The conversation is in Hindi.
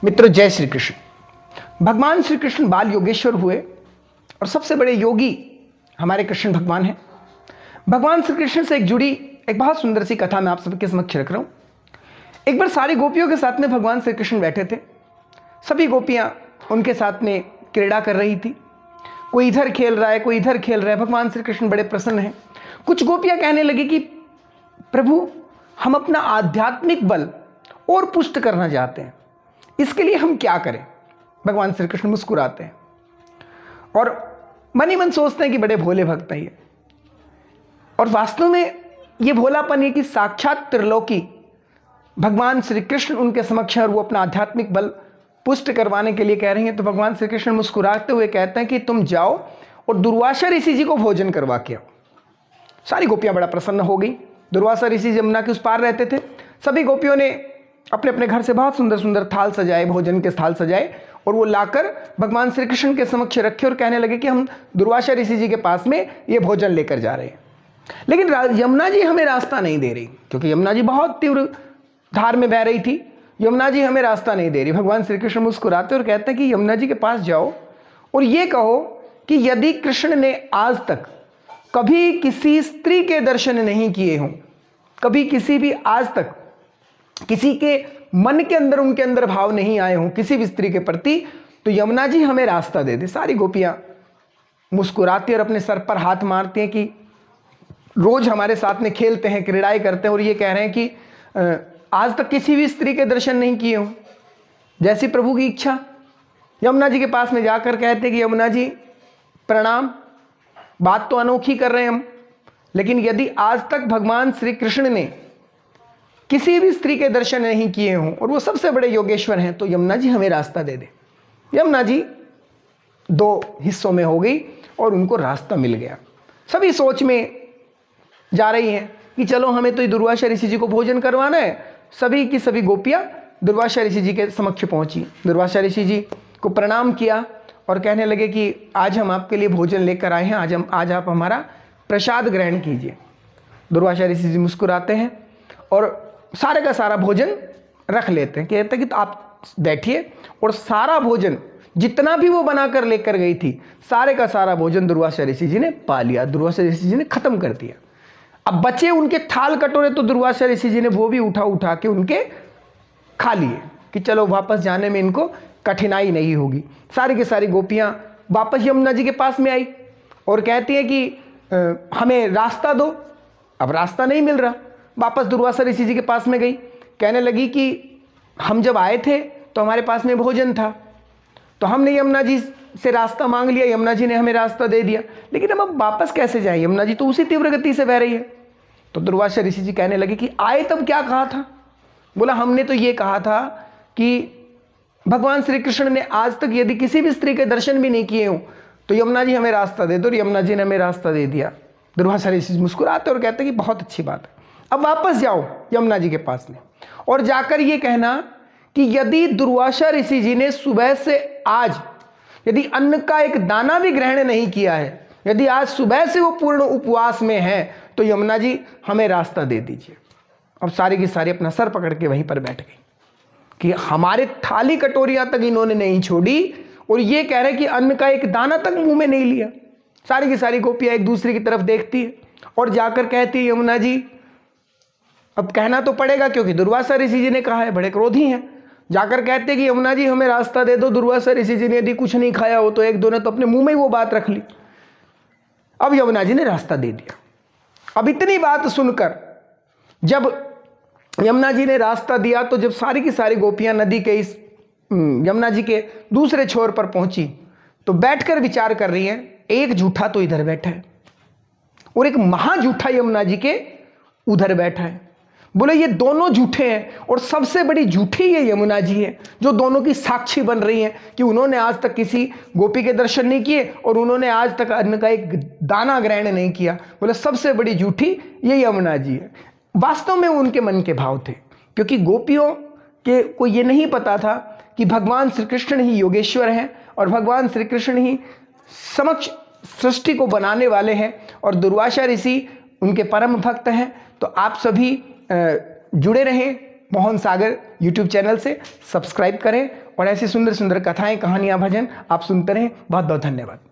मित्रों, जय श्री कृष्ण। भगवान श्री कृष्ण बाल योगेश्वर हुए और सबसे बड़े योगी हमारे कृष्ण भगवान हैं। भगवान श्री कृष्ण से जुड़ी एक बहुत सुंदर सी कथा मैं आप सबके समक्ष रख रहा हूं। एक बार सारी गोपियों के साथ में भगवान श्री कृष्ण बैठे थे। सभी गोपियां उनके साथ में क्रीड़ा कर रही थी। कोई इधर खेल रहा है, कोई इधर खेल रहा है। भगवान श्री कृष्ण बड़े प्रसन्न हैं। कुछ गोपियां कहने लगी कि प्रभु, हम अपना आध्यात्मिक बल और पुष्ट करना चाहते हैं, इसके लिए हम क्या करें। भगवान श्री कृष्ण मुस्कुराते हैं और मन ही मन सोचते हैं कि बड़े भोले भक्त हैं ये। और वास्तव में ये भोलापन है कि साक्षात त्रिलोकी भगवान श्री कृष्ण उनके समक्ष है और वो अपना आध्यात्मिक बल पुष्ट करवाने के लिए कह रही हैं। तो भगवान श्री कृष्ण मुस्कुराते हुए कहते हैं कि तुम जाओ और दुर्वासा ऋषि जी को भोजन करवा के आओ। सारी गोपियां बड़ा प्रसन्न हो गई। दुर्वासा ऋषि यमुना के उस पार रहते थे। सभी गोपियों ने अपने अपने घर से बहुत सुंदर सुंदर थाल सजाए, भोजन के थाल सजाए और वो लाकर भगवान श्री कृष्ण के समक्ष रखे और कहने लगे कि हम दुर्वासा ऋषि जी के पास में ये भोजन लेकर जा रहे हैं। लेकिन यमुना जी हमें रास्ता नहीं दे रही, क्योंकि यमुना जी बहुत तीव्र धार में बह रही थी। यमुना जी हमें रास्ता नहीं दे रही। भगवान श्री कृष्ण मुस्कुराते और कहते हैं कि यमुना जी के पास जाओ और ये कहो कि यदि कृष्ण ने आज तक कभी किसी स्त्री के दर्शन नहीं किए हों, कभी किसी भी आज तक किसी के मन के अंदर उनके अंदर भाव नहीं आए हों किसी भी स्त्री के प्रति, तो यमुना जी हमें रास्ता दे दे। सारी गोपियां मुस्कुराती और अपने सर पर हाथ मारती हैं कि रोज हमारे साथ में खेलते हैं, क्रीड़ाएं करते हैं और ये कह रहे हैं कि आज तक किसी भी स्त्री के दर्शन नहीं किए हों। जैसी प्रभु की इच्छा। यमुना जी के पास में जाकर कहते हैं कि यमुना जी प्रणाम, बात तो अनोखी कर रहे हैं हम, लेकिन यदि आज तक भगवान श्री कृष्ण ने किसी भी स्त्री के दर्शन नहीं किए हों और वो सबसे बड़े योगेश्वर हैं, तो यमुना जी हमें रास्ता दे दे। यमुना जी दो हिस्सों में हो गई और उनको रास्ता मिल गया। सभी सोच में जा रही हैं कि चलो हमें तो दुर्वासा ऋषि जी को भोजन करवाना है। सभी की सभी गोपियां दुर्वासा ऋषि जी के समक्ष पहुंची। दुर्वासा ऋषि जी को प्रणाम किया और कहने लगे कि आज हम आपके लिए भोजन लेकर आए हैं, आज आप हमारा प्रसाद ग्रहण कीजिए। दुर्वासा ऋषि जी मुस्कुराते हैं और सारे का सारा भोजन रख लेते हैं। कहते हैं कि तो आप बैठिए, और सारा भोजन जितना भी वो बनाकर लेकर गई थी, सारे का सारा भोजन दुर्वासा ऋषि जी ने पा लिया। दुर्वासा ऋषि जी ने खत्म कर दिया। अब बचे उनके थाल कटोरे, तो दुर्वासा ऋषि जी ने वो भी उठा के उनके खा लिए कि चलो वापस जाने में इनको कठिनाई नहीं होगी। सारी की सारी गोपियां वापस यमुना जी के पास में आई और कहती हैं कि हमें रास्ता दो। अब रास्ता नहीं मिल रहा। वापस दुर्वासा ऋषि जी के पास में गई, कहने लगी कि हम जब आए थे तो हमारे पास में भोजन था, तो हमने यमुना जी से रास्ता मांग लिया, यमुना जी ने हमें रास्ता दे दिया, लेकिन हम अब वापस कैसे जाएं? यमुना जी तो उसी तीव्र गति से बह रही है। तो दुर्वासा ऋषि जी कहने लगे कि आए तब क्या कहा था? बोला हमने तो ये कहा था कि भगवान श्री कृष्ण ने आज तक यदि किसी भी स्त्री के दर्शन भी नहीं किए हों तो यमुना जी हमें रास्ता दे दो, और यमुना जी ने हमें रास्ता दे दिया। दुर्वासा ऋषि जी मुस्कुराते और कहते हैं कि बहुत अच्छी बात है, अब वापस जाओ यमुना जी के पास में और जाकर ये कहना कि यदि दुर्वासा ऋषि जी ने सुबह से आज यदि अन्न का एक दाना भी ग्रहण नहीं किया है, यदि आज सुबह से वो पूर्ण उपवास में है, तो यमुना जी हमें रास्ता दे दीजिए। अब सारी की सारी अपना सर पकड़ के वहीं पर बैठ गई कि हमारे थाली कटोरियां तक इन्होंने नहीं छोड़ी और ये कह रहे कि अन्न का एक दाना तक मुंह में नहीं लिया। सारी की सारी गोपियां एक दूसरे की तरफ देखती है और जाकर कहती है यमुना जी, अब कहना तो पड़ेगा क्योंकि दुर्वासा ऋषि जी ने कहा है, बड़े क्रोधी हैं। जाकर कहते कि यमुना जी हमें रास्ता दे दो। दुर्वासा ऋषि जी ने यदि कुछ नहीं खाया हो तो एक दो ने तो अपने मुंह में ही वो बात रख ली। अब यमुना जी ने रास्ता दे दिया। अब इतनी बात सुनकर जब यमुना जी ने रास्ता दिया, तो जब सारी की सारी गोपियां नदी के इस यमुना जी के दूसरे छोर पर पहुंची तो बैठकर विचार कर रही हैं, एक झूठा तो इधर बैठा है और एक महाझूठा यमुना जी के उधर बैठा है। बोले ये दोनों झूठे हैं और सबसे बड़ी झूठी ये यमुना जी है, जो दोनों की साक्षी बन रही हैं कि उन्होंने आज तक किसी गोपी के दर्शन नहीं किए और उन्होंने आज तक अन्न का एक दाना ग्रहण नहीं किया। बोले सबसे बड़ी झूठी ये यमुना जी है। वास्तव में उनके मन के भाव थे, क्योंकि गोपियों के को ये नहीं पता था कि भगवान श्री कृष्ण ही योगेश्वर हैं और भगवान श्री कृष्ण ही समक्ष सृष्टि को बनाने वाले हैं और दुर्वासा ऋषि उनके परम भक्त हैं। तो आप सभी जुड़े रहें मोहन सागर यूट्यूब चैनल से, सब्सक्राइब करें और ऐसी सुंदर सुंदर कथाएं, कहानियां, भजन आप सुनते रहें। बहुत बहुत धन्यवाद।